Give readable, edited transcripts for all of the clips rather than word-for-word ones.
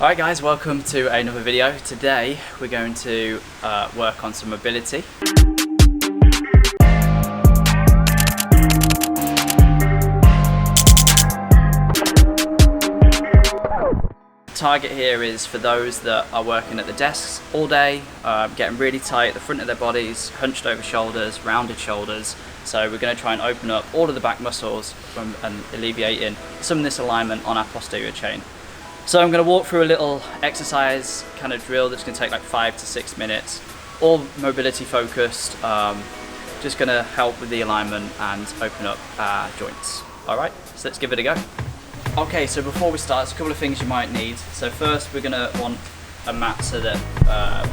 Alright guys, welcome to another video. Today we're going to work on some mobility. Target here is for those that are working at the desks all day, getting really tight at the front of their bodies, hunched over shoulders, rounded shoulders. So we're going to try and open up all of the back muscles and alleviating some of this alignment on our posterior chain. So I'm going to walk through a little exercise kind of drill that's going to take like 5 to 6 minutes, all mobility focused, just going to help with the alignment and open up our joints. Alright, so let's give it a go. Okay, so before we start, there's a couple of things you might need. So first we're going to want a mat so that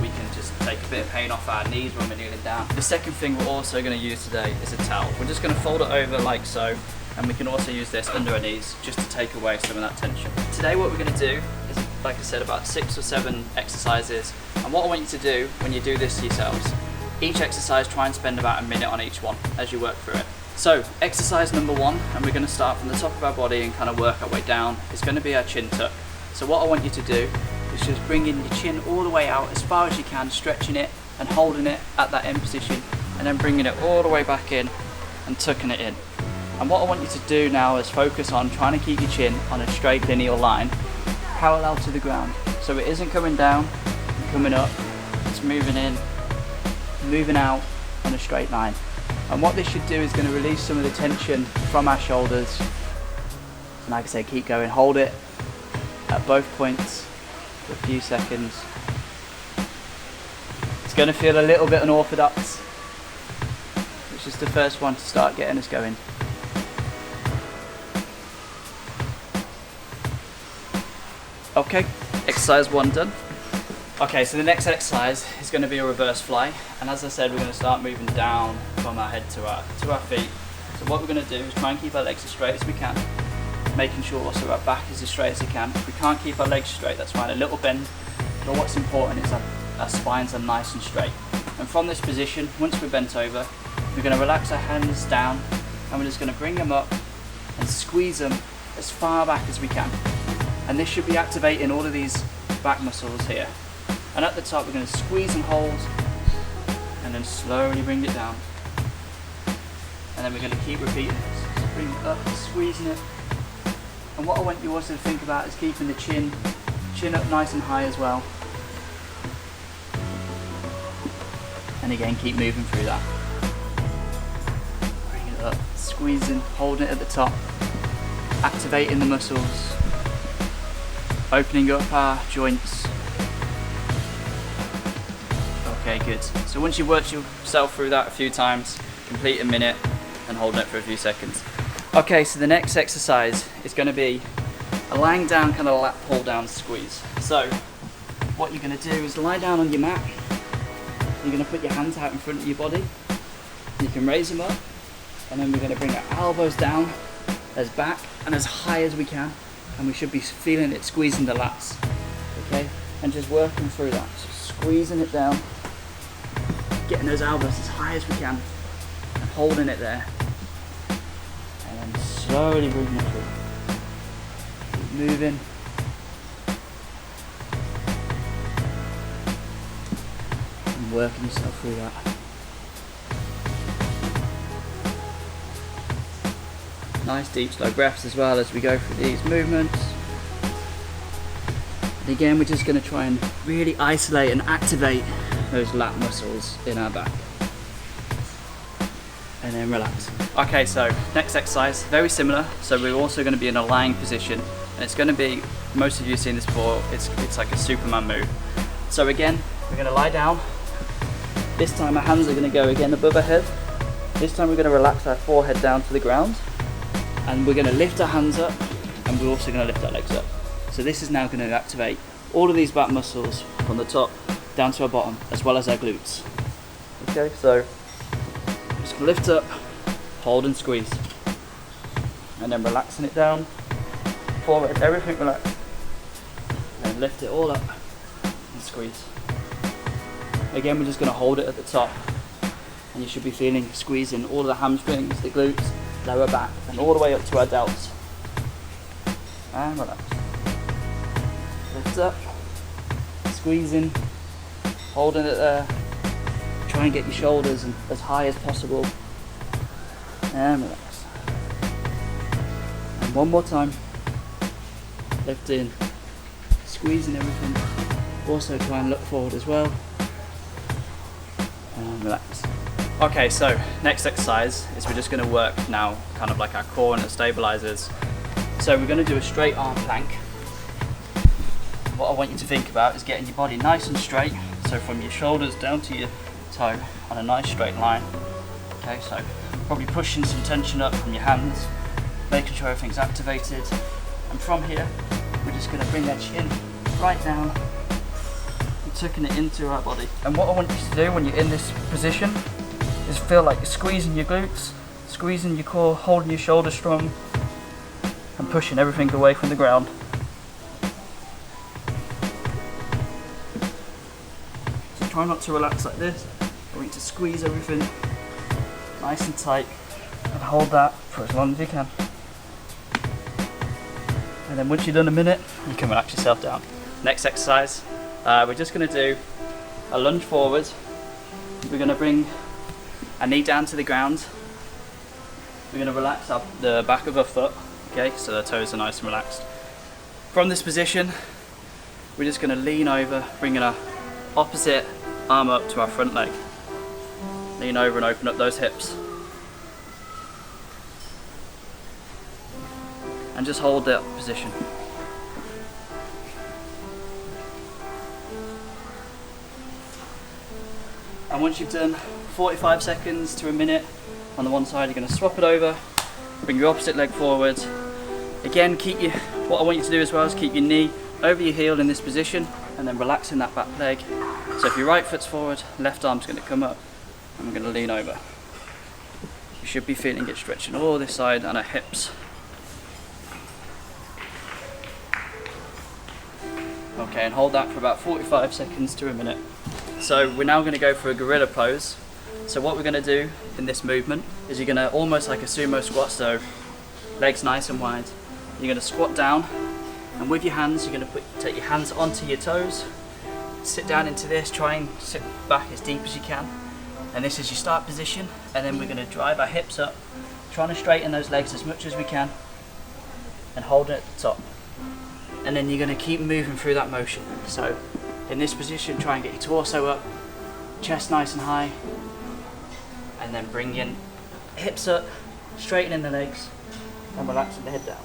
we can just take a bit of pain off our knees when we're kneeling down. The second thing we're also going to use today is a towel. We're just going to fold it over like so. And we can also use this under our knees just to take away some of that tension. Today what we're going to do is, like I said, about 6 or 7 exercises. And what I want you to do when you do this to yourselves, each exercise try and spend about a minute on each one as you work through it. So exercise number 1, and we're going to start from the top of our body and kind of work our way down, is going to be our chin tuck. So what I want you to do is just bring in your chin all the way out as far as you can, stretching it and holding it at that end position, and then bringing it all the way back in and tucking it in. And what I want you to do now is focus on trying to keep your chin on a straight linear line, parallel to the ground. So it isn't coming down and coming up, it's moving in, moving out on a straight line. And what this should do is going to release some of the tension from our shoulders. And like I say, keep going, hold it at both points for a few seconds. It's going to feel a little bit unorthodox. It's just the first one to start getting us going. Okay, exercise 1 done. Okay, so the next exercise is going to be a reverse fly, and as I said, we're going to start moving down from our head to our feet. So what we're going to do is try and keep our legs as straight as we can, making sure also our back is as straight as we can. If we can't keep our legs straight, that's fine, a little bend, but what's important is our spines are nice and straight. And from this position, once we're bent over, we're going to relax our hands down, and we're just going to bring them up and squeeze them as far back as we can. And this should be activating all of these back muscles here. And at the top we're going to squeeze and hold, and then slowly bring it down. And then we're going to keep repeating this. Bring it up, squeezing it. And what I want you also to think about is keeping the chin up nice and high as well. And again, keep moving through that. Bring it up, squeezing, holding it at the top, activating the muscles, opening up our joints. Okay, good. So once you've worked yourself through that a few times, complete a minute and hold it for a few seconds. Okay, so the next exercise is going to be a lying down kind of lat pull down squeeze. So what you're going to do is lie down on your mat. You're going to put your hands out in front of your body. You can raise them up, and then we're going to bring our elbows down as back and as high as we can. And we should be feeling it squeezing the lats, okay? And just working through that, so squeezing it down, getting those elbows as high as we can, and holding it there, and then slowly bringing it through. Keep moving. And working yourself through that. Nice deep slow breaths as well as we go through these movements. And again, we're just going to try and really isolate and activate those lat muscles in our back. And then relax. Okay, so next exercise, very similar. So we're also going to be in a lying position, and it's going to be, most of you have seen this before, it's like a Superman move. So again, we're going to lie down. This time our hands are going to go again above our head. This time we're going to relax our forehead down to the ground. And we're going to lift our hands up, and we're also going to lift our legs up. So this is now going to activate all of these back muscles from the top down to our bottom, as well as our glutes. Okay, so just lift up, hold and squeeze. And then relaxing it down, forward, everything relaxed. And then lift it all up and squeeze. Again, we're just going to hold it at the top. And you should be feeling squeezing all of the hamstrings, the glutes, lower back, and all the way up to our delts. And relax. Lift lift up, squeezing, holding it there. Try and get your shoulders as high as possible. And relax. And one more time. Lifting, squeezing everything. Also try and look forward as well. And relax. Okay, so next exercise is we're just going to work now kind of like our core and the stabilizers. So we're going to do a straight arm plank. What I want you to think about is getting your body nice and straight. So from your shoulders down to your toe on a nice straight line. Okay, so probably pushing some tension up from your hands, making sure everything's activated. And from here, we're just going to bring that chin right down and tucking it into our body. And what I want you to do when you're in this position is feel like you're squeezing your glutes, squeezing your core, holding your shoulders strong, and pushing everything away from the ground. So try not to relax like this. I want you to squeeze everything nice and tight and hold that for as long as you can. And then once you've done a minute, you can relax yourself down. Next exercise, we're just going to do a lunge forward. We're going to bring our knee down to the ground. We're going to relax up the back of our foot, okay, so the toes are nice and relaxed. From this position, we're just going to lean over, bringing our opposite arm up to our front leg. Lean over and open up those hips. And just hold that position. And once you've done 45 seconds to a minute on the one side, you're going to swap it over, bring your opposite leg forward. Again, what I want you to do as well is keep your knee over your heel in this position and then relaxing that back leg. So if your right foot's forward, left arm's going to come up and we're going to lean over. You should be feeling it stretching all this side and our hips. Okay, and hold that for about 45 seconds to a minute. So we're now going to go for a gorilla pose. So what we're going to do in this movement is you're going to almost like a sumo squat, so legs nice and wide. You're going to squat down and with your hands you're going to take your hands onto your toes, sit down into this, try and sit back as deep as you can. And this is your start position, and then we're going to drive our hips up, trying to straighten those legs as much as we can and hold it at the top. And then you're going to keep moving through that motion. So in this position, try and get your torso up, chest nice and high, and then bring your hips up, straightening the legs and relaxing the head down.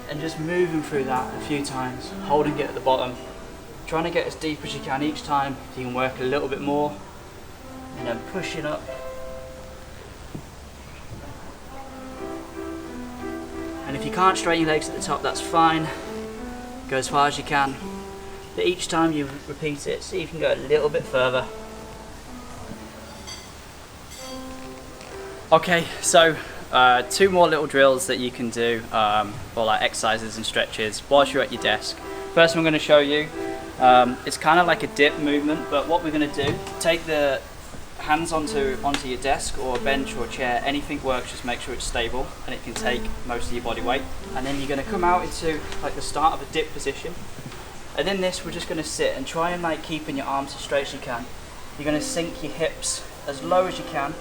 And just moving through that a few times, holding it at the bottom, trying to get as deep as you can each time. If you can work a little bit more, and then pushing up. And if you can't straighten your legs at the top, that's fine. Go as far as you can. But each time you repeat it, see if you can go a little bit further. Okay, so two more little drills that you can do, or like exercises and stretches whilst you're at your desk. First one I'm going to show you, it's kind of like a dip movement, but what we're going to do, take the hands onto your desk or a bench or a chair, anything works, just make sure it's stable and it can take most of your body weight. And then you're going to come out into like the start of a dip position. And in this, we're just going to sit and try and like keeping your arms as straight as you can. You're going to sink your hips as low as you can.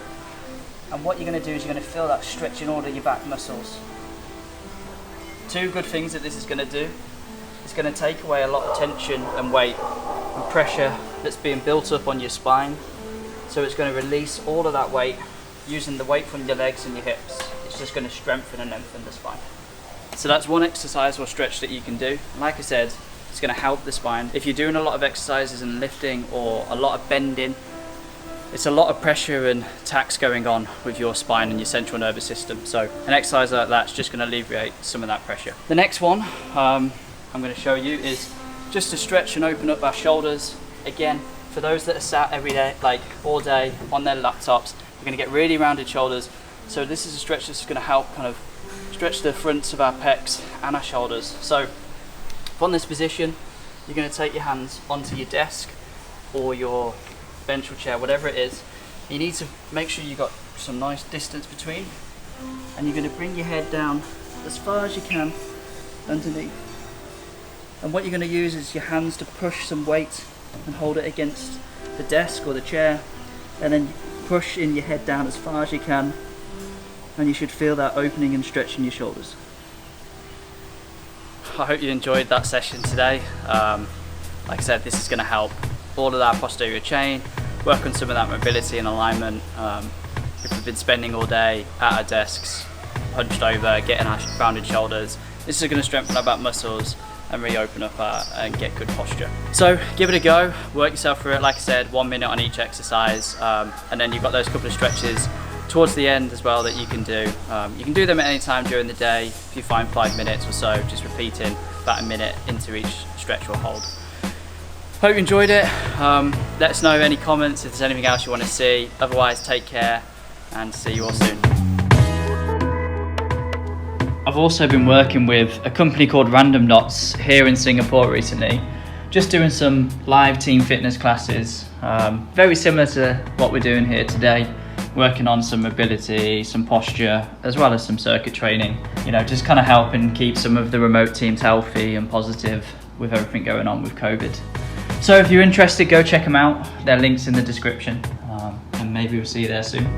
And what you're going to do is you're going to feel that stretch in all of your back muscles. Two good things that this is going to do. It's going to take away a lot of tension and weight and pressure that's being built up on your spine. So it's going to release all of that weight using the weight from your legs and your hips. It's just going to strengthen and lengthen the spine. So that's one exercise or stretch that you can do. Like I said, it's going to help the spine. If you're doing a lot of exercises and lifting or a lot of bending, it's a lot of pressure and tax going on with your spine and your central nervous system. So an exercise like that's just going to alleviate some of that pressure. The next one I'm going to show you is just to stretch and open up our shoulders. Again, for those that are sat every day, like all day on their laptops, we're going to get really rounded shoulders. So this is a stretch that's going to help kind of stretch the fronts of our pecs and our shoulders. So from this position, you're going to take your hands onto your desk or your bench or chair, whatever it is. You need to make sure you've got some nice distance between, and you're going to bring your head down as far as you can underneath. And what you're going to use is your hands to push some weight and hold it against the desk or the chair, and then push in your head down as far as you can, and you should feel that opening and stretching your shoulders. I hope you enjoyed that session today. Like I said, this is going to help all of that posterior chain, work on some of that mobility and alignment. If we've been spending all day at our desks, hunched over, getting our rounded shoulders, this is going to strengthen our back muscles and really open up and get good posture. So give it a go, work yourself through it. Like I said, 1 minute on each exercise, and then you've got those couple of stretches towards the end as well that you can do. You can do them at any time during the day. If you find 5 minutes or so, just repeating about a minute into each stretch or hold. Hope you enjoyed it. Let us know any comments if there's anything else you want to see. Otherwise, take care and see you all soon. I've also been working with a company called Random Knots here in Singapore recently, just doing some live team fitness classes, very similar to what we're doing here today, working on some mobility, some posture, as well as some circuit training, you know, just kind of helping keep some of the remote teams healthy and positive with everything going on with COVID. So if you're interested, go check them out. Their link's in the description, and maybe we'll see you there soon.